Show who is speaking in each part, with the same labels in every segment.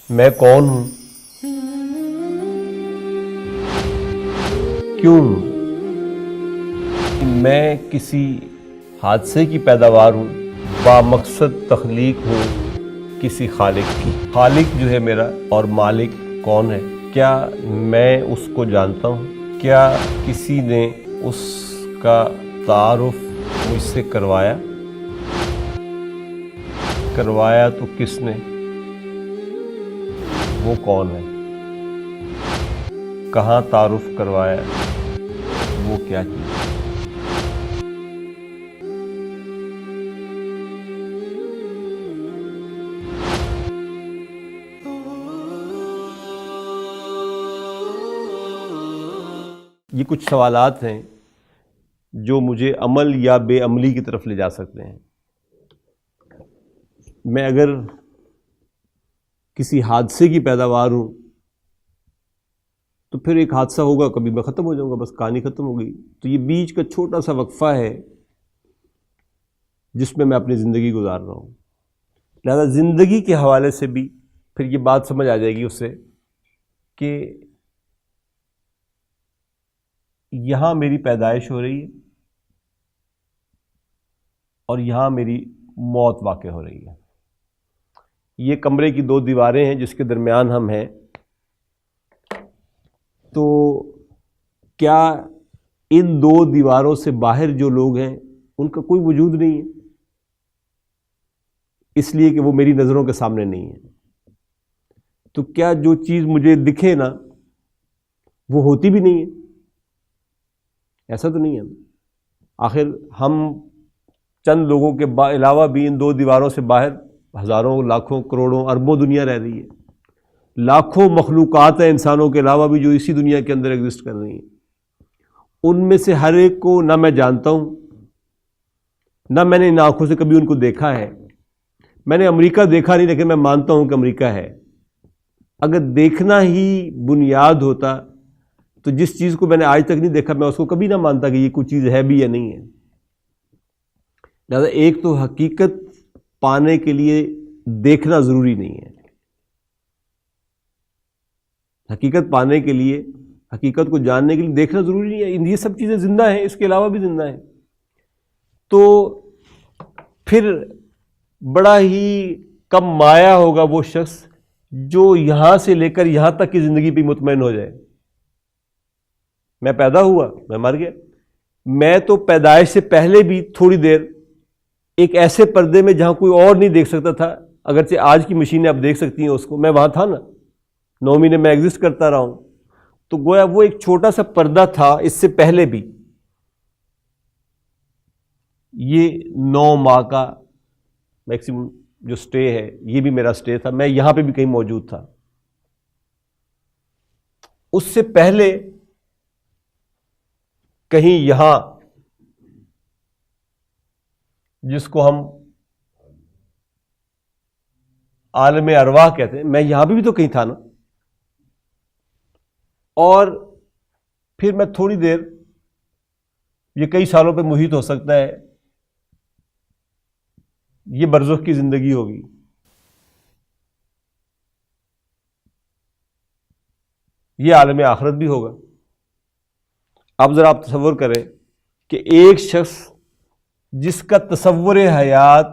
Speaker 1: میں کون ہوں، کیوں میں کسی حادثے کی پیداوار ہوں، بامقصد تخلیق ہوں کسی خالق کی۔ خالق جو ہے میرا اور مالک کون ہے، کیا میں اس کو جانتا ہوں؟ کیا کسی نے اس کا تعارف مجھ سے کروایا تو کس نے؟ وہ کون ہے؟ کہاں تعارف کروایا؟ وہ کیا چیز؟ یہ کچھ سوالات ہیں جو مجھے عمل یا بے عملی کی طرف لے جا سکتے ہیں۔ میں اگر کسی حادثے کی پیداوار ہوں تو پھر ایک حادثہ ہوگا، کبھی میں ختم ہو جاؤں گا، بس کہانی ختم ہو گئی۔ تو یہ بیچ کا چھوٹا سا وقفہ ہے جس میں اپنی زندگی گزار رہا ہوں۔ لہذا زندگی کے حوالے سے بھی پھر یہ بات سمجھ آ جائے گی اس سے کہ یہاں میری پیدائش ہو رہی ہے اور یہاں میری موت واقع ہو رہی ہے۔ یہ کمرے کی 2 دیواریں ہیں جس کے درمیان ہم ہیں، تو کیا ان 2 دیواروں سے باہر جو لوگ ہیں ان کا کوئی وجود نہیں ہے، اس لیے کہ وہ میری نظروں کے سامنے نہیں ہے؟ تو کیا جو چیز مجھے دکھے نا وہ ہوتی بھی نہیں ہے؟ ایسا تو نہیں ہے۔ آخر ہم چند لوگوں کے علاوہ بھی ان 2 دیواروں سے باہر ہزاروں، لاکھوں، کروڑوں، اربوں دنیا رہ رہی ہے۔ لاکھوں مخلوقات ہیں انسانوں کے علاوہ بھی جو اسی دنیا کے اندر ایگزسٹ کر رہی ہیں۔ ان میں سے ہر ایک کو نہ میں جانتا ہوں، نہ میں نے ان آنکھوں سے کبھی ان کو دیکھا ہے۔ میں نے امریکہ دیکھا نہیں، لیکن میں مانتا ہوں کہ امریکہ ہے۔ اگر دیکھنا ہی بنیاد ہوتا تو جس چیز کو میں نے آج تک نہیں دیکھا میں اس کو کبھی نہ مانتا کہ یہ کوئی چیز ہے بھی یا نہیں ہے۔ لہذا ایک تو حقیقت پانے کے لیے دیکھنا ضروری نہیں ہے۔ حقیقت پانے کے لیے، حقیقت کو جاننے کے لیے دیکھنا ضروری نہیں ہے۔ یہ سب چیزیں زندہ ہیں، اس کے علاوہ بھی زندہ ہیں۔ تو پھر بڑا ہی کم مایا ہوگا وہ شخص جو یہاں سے لے کر یہاں تک کی زندگی پہ مطمئن ہو جائے۔ میں پیدا ہوا، میں مر گیا۔ میں تو پیدائش سے پہلے بھی تھوڑی دیر ایک ایسے پردے میں جہاں کوئی اور نہیں دیکھ سکتا تھا، اگرچہ آج کی مشینیں اب دیکھ سکتی ہیں اس کو، میں وہاں تھا نا، 9 مہینے میں ایگزسٹ کرتا رہا ہوں۔ تو گویا وہ ایک چھوٹا سا پردہ تھا اس سے پہلے بھی۔ یہ 9 ماہ کا میکسیمم جو سٹے ہے، یہ بھی میرا سٹے تھا، میں یہاں پہ بھی کہیں موجود تھا۔ اس سے پہلے کہیں یہاں، جس کو ہم عالم ارواح کہتے ہیں، میں یہاں پہ بھی تو کہیں تھا نا۔ اور پھر میں تھوڑی دیر، یہ کئی سالوں پہ محیط ہو سکتا ہے، یہ برزخ کی زندگی ہوگی۔ یہ عالم آخرت بھی ہوگا۔ اب ذرا آپ تصور کریں کہ ایک شخص جس کا تصور حیات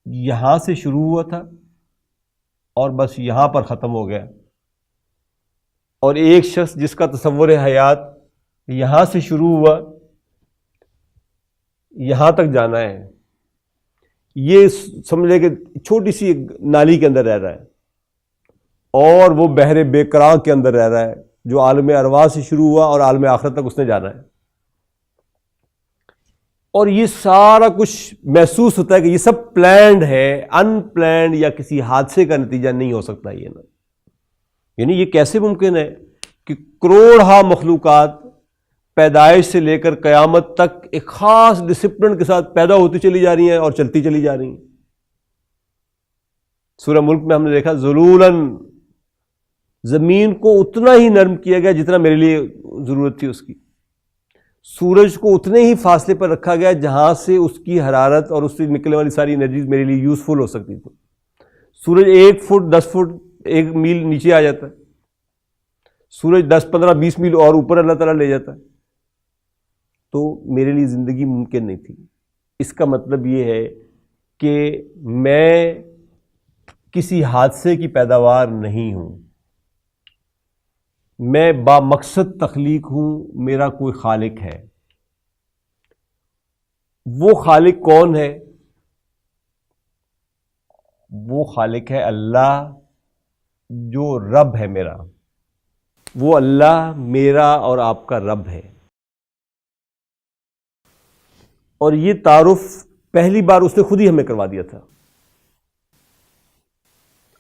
Speaker 1: یہاں سے شروع ہوا تھا اور بس یہاں پر ختم ہو گیا، اور ایک شخص جس کا تصور حیات یہاں سے شروع ہوا، یہاں تک جانا ہے، یہ سمجھ لے کہ چھوٹی سی نالی کے اندر رہ رہا ہے، اور وہ بحر بے کراں کے اندر رہ رہا ہے جو عالم ارواح سے شروع ہوا اور عالم آخرت تک اس نے جانا ہے۔ اور یہ سارا کچھ محسوس ہوتا ہے کہ یہ سب پلانڈ ہے، ان پلانڈ یا کسی حادثے کا نتیجہ نہیں ہو سکتا یہ نا۔ یعنی یہ کیسے ممکن ہے کہ کروڑ مخلوقات پیدائش سے لے کر قیامت تک ایک خاص ڈسپلن کے ساتھ پیدا ہوتی چلی جا رہی ہیں اور چلتی چلی جا رہی ہیں۔ سورہ ملک میں ہم نے دیکھا ذلولاً، زمین کو اتنا ہی نرم کیا گیا جتنا میرے لیے ضرورت تھی اس کی۔ سورج کو اتنے ہی فاصلے پر رکھا گیا جہاں سے اس کی حرارت اور اس سے نکلنے والی ساری انرجیز میرے لیے یوزفل ہو سکتی تھی. سورج 1 فٹ 10 فٹ 1 میل نیچے آ جاتا ہے, سورج 10 15 20 میل اور اوپر اللہ تعالیٰ لے جاتا ہے, تو میرے لیے زندگی ممکن نہیں تھی. اس کا مطلب یہ ہے کہ میں کسی حادثے کی پیداوار نہیں ہوں, میں با مقصد تخلیق ہوں, میرا کوئی خالق ہے. وہ خالق کون ہے؟ وہ خالق ہے اللہ جو رب ہے میرا. وہ اللہ میرا اور آپ کا رب ہے. اور یہ تعارف پہلی بار اس نے خود ہی ہمیں کروا دیا تھا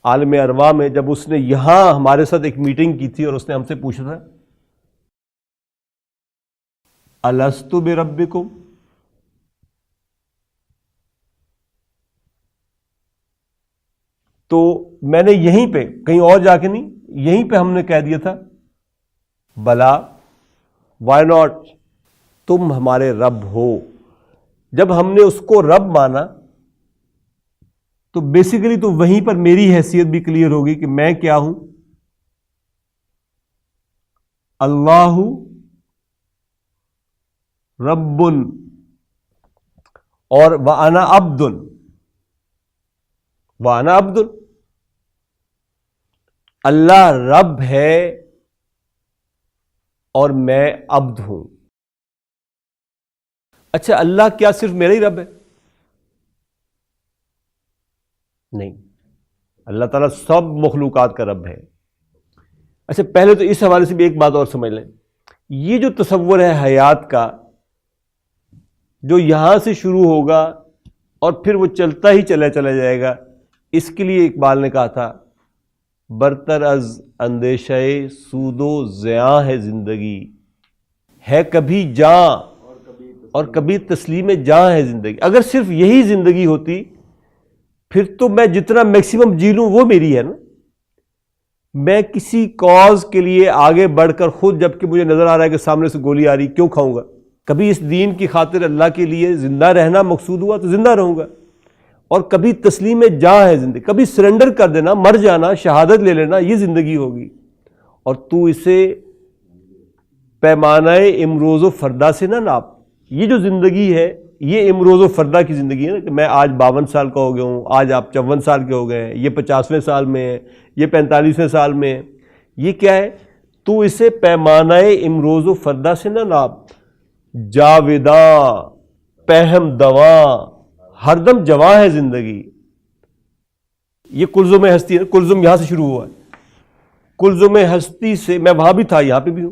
Speaker 1: عالم ارواح میں, جب اس نے یہاں ہمارے ساتھ ایک میٹنگ کی تھی اور اس نے ہم سے پوچھا تھا الستو بربکم, تو میں نے یہیں پہ, کہیں اور جا کے نہیں, یہیں پہ ہم نے کہہ دیا تھا بلا, وائی ناٹ, تم ہمارے رب ہو. جب ہم نے اس کو رب مانا تو بیسیکلی تو وہیں پر میری حیثیت بھی کلیئر ہوگی کہ میں کیا ہوں. اللہ رب اور وانا عبد, وانا عبد, اللہ رب ہے اور میں عبد ہوں. اچھا, اللہ کیا صرف میرا ہی رب ہے؟ نہیں, اللہ تعالیٰ سب مخلوقات کا رب ہے. اچھا, پہلے تو اس حوالے سے بھی ایک بات اور سمجھ لیں. یہ جو تصور ہے حیات کا, جو یہاں سے شروع ہوگا اور پھر وہ چلتا ہی چلا جائے گا, اس کے لیے اقبال نے کہا تھا برتر از اندیشہ سود و زیاں ہے زندگی, ہے کبھی جاں اور کبھی تسلیم جاں ہے زندگی. اگر صرف یہی زندگی ہوتی پھر تو میں جتنا میکسیمم جی لوں وہ میری ہے نا. میں کسی کاز کے لیے آگے بڑھ کر خود, جبکہ مجھے نظر آ رہا ہے کہ سامنے سے گولی آ رہی, کیوں کھاؤں گا؟ کبھی اس دین کی خاطر اللہ کے لیے زندہ رہنا مقصود ہوا تو زندہ رہوں گا, اور کبھی تسلیم جاں ہے زندگی, کبھی سرنڈر کر دینا, مر جانا, شہادت لے لینا, یہ زندگی ہوگی. اور تو اسے پیمانہ امروز و فردا سے نہ ناپ. یہ جو زندگی ہے یہ امروز و فردا کی زندگی ہے نا, کہ میں آج 52 سال کا ہو گیا ہوں, آج آپ 54 سال کے ہو گئے ہیں, یہ 50ویں سال میں ہے, یہ 45ویں سال میں ہے. یہ کیا ہے؟ تو اسے پیمانہ امروز و فردا سے نہ ناپ. جاویداں پہم دواں ہر دم جواں ہے زندگی. یہ کلزم ہستی ہے, کلزم یہاں سے شروع ہوا ہے. کلزم ہستی سے, میں وہاں بھی تھا یہاں پہ بھی ہوں,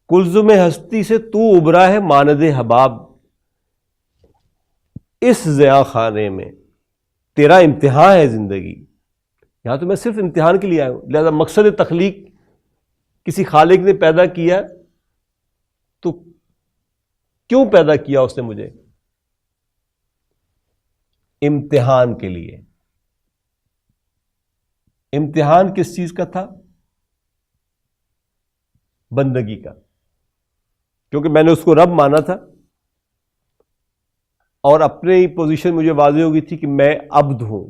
Speaker 1: کلزم ہستی سے تو ابھرا ہے ماند حباب. اس زیاں خانے میں تیرا امتحان ہے زندگی. یہاں تو میں صرف امتحان کے لیے آیا ہوں. لہذا مقصد تخلیق کسی خالق نے پیدا کیا تو کیوں پیدا کیا اس نے مجھے؟ امتحان کے لیے. امتحان کس چیز کا تھا؟ بندگی کا. کیونکہ میں نے اس کو رب مانا تھا اور اپنے ہی پوزیشن مجھے واضح ہو گئی تھی کہ میں عبد ہوں.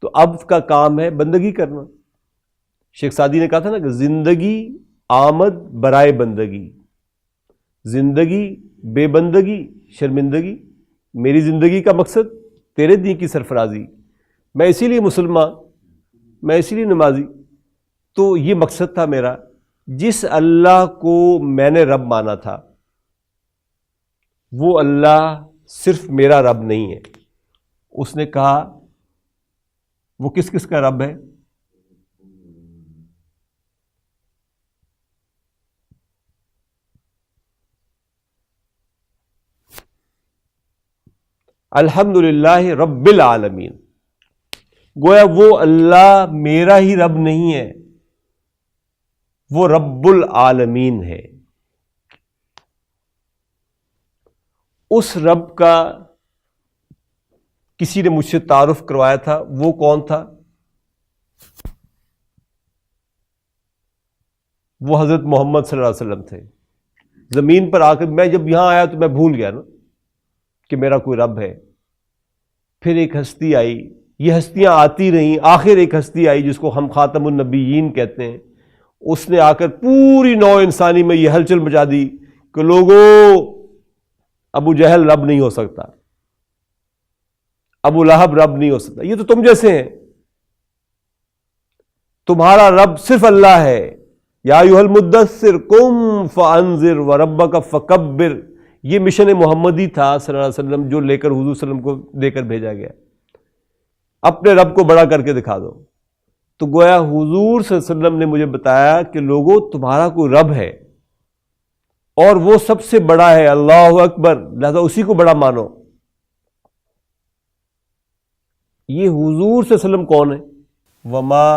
Speaker 1: تو عبد کا کام ہے بندگی کرنا. شیخ سعدی نے کہا تھا نا کہ زندگی آمد برائے بندگی, زندگی بے بندگی شرمندگی. میری زندگی کا مقصد تیرے دین کی سرفرازی. میں اسی لیے مسلمان, میں اسی لیے نمازی. تو یہ مقصد تھا میرا. جس اللہ کو میں نے رب مانا تھا وہ اللہ صرف میرا رب نہیں ہے. اس نے کہا وہ کس کس کا رب ہے؟ الحمدللہ رب العالمین. گویا وہ اللہ میرا ہی رب نہیں ہے, وہ رب العالمین ہے. اس رب کا کسی نے مجھ سے تعارف کروایا تھا. وہ کون تھا؟ وہ حضرت محمد صلی اللہ علیہ وسلم تھے. زمین پر آ کر میں جب یہاں آیا تو میں بھول گیا نا کہ میرا کوئی رب ہے. پھر ایک ہستی آئی، یہ ہستیاں آتی رہیں، آخر ایک ہستی آئی جس کو ہم خاتم النبیین کہتے ہیں. اس نے آ کر پوری نوع انسانی میں یہ ہلچل مچا دی کہ لوگوں، ابو جہل رب نہیں ہو سکتا، ابو لہب رب نہیں ہو سکتا، یہ تو تم جیسے ہیں، تمہارا رب صرف اللہ ہے. یا ایھا المدثر قم فانذر وربک فکبر، یہ مشن محمدی تھا صلی اللہ علیہ وسلم جو لے کر حضور صلی اللہ علیہ وسلم کو دے کر بھیجا گیا. اپنے رب کو بڑا کر کے دکھا دو. تو گویا حضور صلی اللہ علیہ وسلم نے مجھے بتایا کہ لوگوں تمہارا کوئی رب ہے اور وہ سب سے بڑا ہے، اللہ اکبر، لہذا اسی کو بڑا مانو. یہ حضور صلی اللہ علیہ وسلم کون ہے؟ وما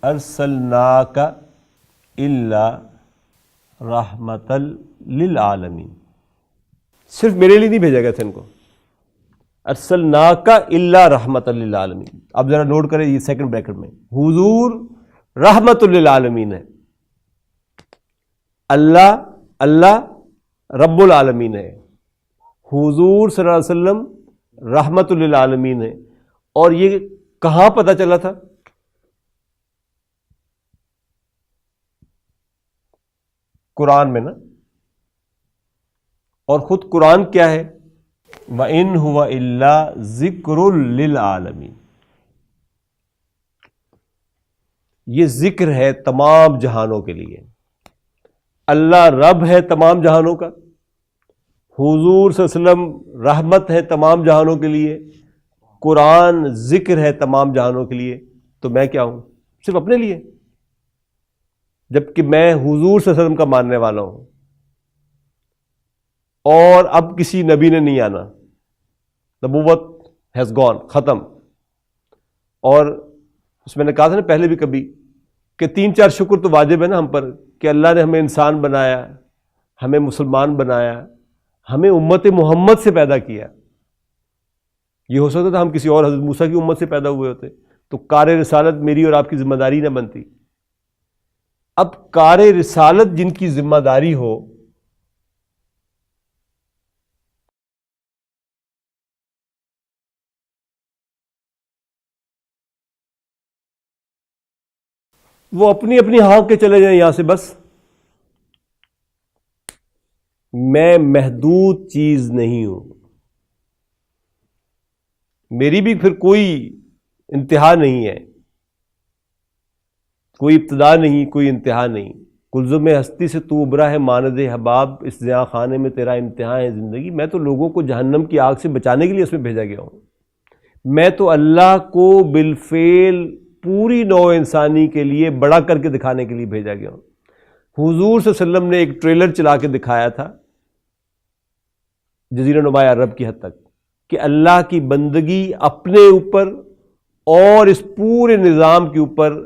Speaker 1: ارسلناک الا رحمت للعالمین، صرف میرے لیے نہیں بھیجا گیا تھا ان کو. ارسلناک الا رحمت للعالمین. اب ذرا نوٹ کریں یہ سیکنڈ بریکٹ میں، حضور رحمت للعالمین ہے. اللہ رب العالمین ہے، حضور صلی اللہ علیہ وسلم رحمت للعالمین ہے. اور یہ کہاں پتہ چلا تھا؟ قرآن میں نا. اور خود قرآن کیا ہے؟ وَإِنْ هُوَ إِلَّا ذِكْرٌ لِّلْعَالَمِينَ. یہ ذکر ہے تمام جہانوں کے لیے. اللہ رب ہے تمام جہانوں کا، حضور صلی اللہ علیہ وسلم رحمت ہے تمام جہانوں کے لیے، قرآن ذکر ہے تمام جہانوں کے لیے. تو میں کیا ہوں؟ صرف اپنے لیے، جبکہ میں حضور صلی اللہ علیہ وسلم کا ماننے والا ہوں. اور اب کسی نبی نے نہیں آنا، نبوت ہیز گون، ختم. اور اس میں نے کہا تھا نا پہلے بھی کبھی کہ 3-4 شکر تو واجب ہے نا ہم پر، کہ اللہ نے ہمیں انسان بنایا، ہمیں مسلمان بنایا، ہمیں امت محمد سے پیدا کیا. یہ ہو سکتا تھا ہم کسی اور حضرت موسیٰ کی امت سے پیدا ہوئے ہوتے تو کار رسالت میری اور آپ کی ذمہ داری نہ بنتی. اب کار رسالت جن کی ذمہ داری ہو، وہ اپنی اپنی ہانک کے چلے جائیں یہاں سے. بس میں محدود چیز نہیں ہوں، میری بھی پھر کوئی انتہا نہیں ہے، کوئی ابتدا نہیں، کوئی انتہا نہیں. کلزم ہستی سے تو ابرا ہے ماند حباب، اس زیاں خانے میں تیرا امتحان ہے زندگی. میں تو لوگوں کو جہنم کی آگ سے بچانے کے لیے اس میں بھیجا گیا ہوں. میں تو اللہ کو بالفعل پوری نوع انسانی کے لیے بڑا کر کے دکھانے کے لیے بھیجا گیا ہوں. حضور صلی اللہ علیہ وسلم نے ایک ٹریلر چلا کے دکھایا تھا جزیرہ نما عرب کی حد تک کہ اللہ کی بندگی اپنے اوپر اور اس پورے نظام کے اوپر،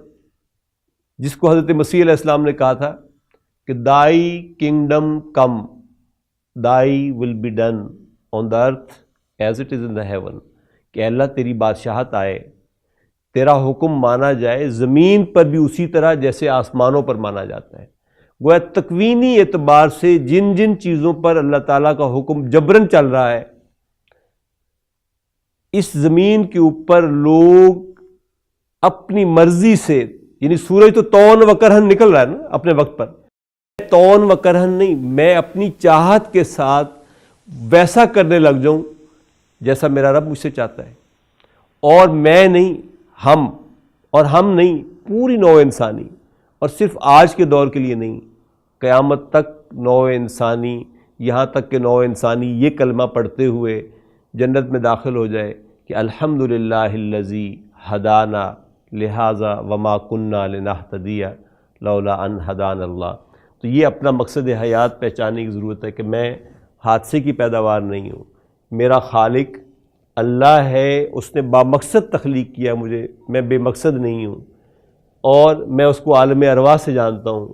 Speaker 1: جس کو حضرت مسیح علیہ السلام نے کہا تھا کہ دائی kingdom come, thy will be done on the earth as it is in the heaven, کہ اللہ تیری بادشاہت آئے، تیرا حکم مانا جائے زمین پر بھی اسی طرح جیسے آسمانوں پر مانا جاتا ہے. گویا تکوینی اعتبار سے جن جن چیزوں پر اللہ تعالیٰ کا حکم جبرن چل رہا ہے، اس زمین کے اوپر لوگ اپنی مرضی سے، یعنی سورج تو تون و کرہن نکل رہا ہے نا اپنے وقت پر، تون و کرہن نہیں، میں اپنی چاہت کے ساتھ ویسا کرنے لگ جاؤں جیسا میرا رب مجھ سے چاہتا ہے. اور میں نہیں، ہم، اور ہم نہیں، پوری نوع انسانی، اور صرف آج کے دور کے لیے نہیں، قیامت تک نوع انسانی، یہاں تک کہ نوع انسانی یہ کلمہ پڑھتے ہوئے جنت میں داخل ہو جائے کہ الحمدللہ الذی ہدانا لہذا وما کننا لنہتدی لولا ان ہدانا اللہ. تو یہ اپنا مقصد حیات پہچاننے کی ضرورت ہے کہ میں حادثے کی پیداوار نہیں ہوں، میرا خالق اللہ ہے، اس نے بامقصد تخلیق کیا مجھے، میں بے مقصد نہیں ہوں. اور میں اس کو عالم ارواح سے جانتا ہوں.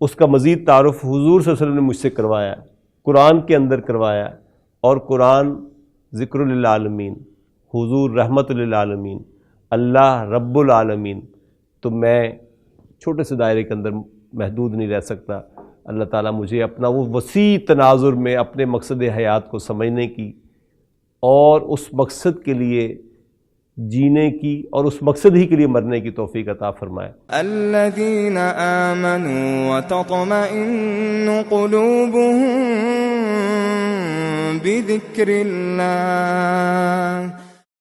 Speaker 1: اس کا مزید تعارف حضور صلی اللہ علیہ وسلم نے مجھ سے کروایا، قرآن کے اندر کروایا. اور قرآن ذکر للعالمین، حضور رحمت للعالمین، اللہ رب العالمین. تو میں چھوٹے سے دائرے کے اندر محدود نہیں رہ سکتا. اللہ تعالیٰ مجھے اپنا وہ وسیع تناظر میں اپنے مقصد حیات کو سمجھنے کی اور اس مقصد کے لیے جینے کی اور اس مقصد ہی کے لیے مرنے کی توفیق عطا فرمائے۔
Speaker 2: الذین آمنوا وتطمئن قلوبهم بذکر اللہ